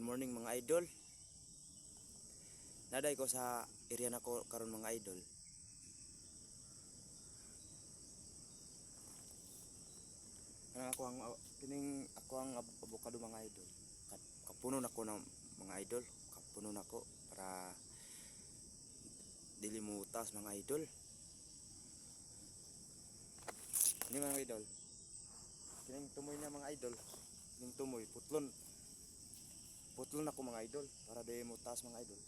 morning mga idol. Naday ko sa area nako karon mga idol. Ako ang avocado mga idol. Kapuno nako ng mga idol. Kapuno nako para dili mo utas mga idol. Ini mga idol. Kining tumoy na mga idol. Kining tumoy putlon. Putlon ako mga idol para di mo utas mga idol.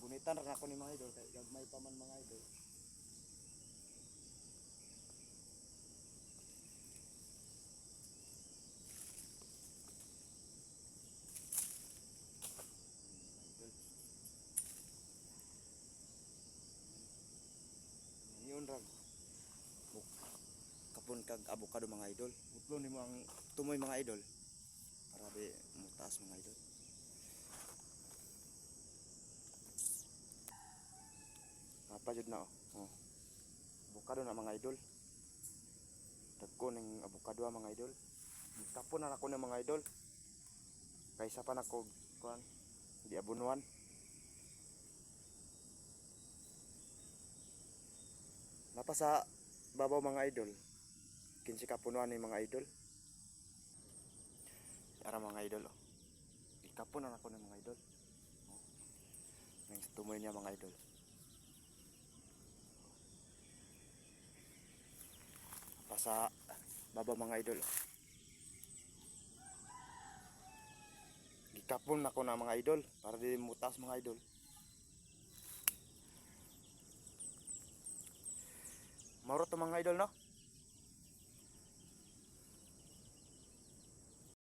Bunitan ra ako ni mga idol kay gagmay pa man mga idol. Yun ra kapon kag avocado mga idol. Putlon nimo ang tumoy mga idol para di mo utas mga idol. Apa jud na oh. Avocado na mga idol. Dagko ning avocado mga idol. Tapon na ako ng mga idol. Kaysa pa nako kuan di abunuan. Napa sa babaw mga idol. Kinsi kapunuan ni mga idol. Ara mga idol oh. Ikapon na ako ng mga idol. Oh. Ning tumoy niya mga idol. Sa baba mga idol. Gikapon na ko na mga idol para di mutas mga idol. Mauro to mga idol no.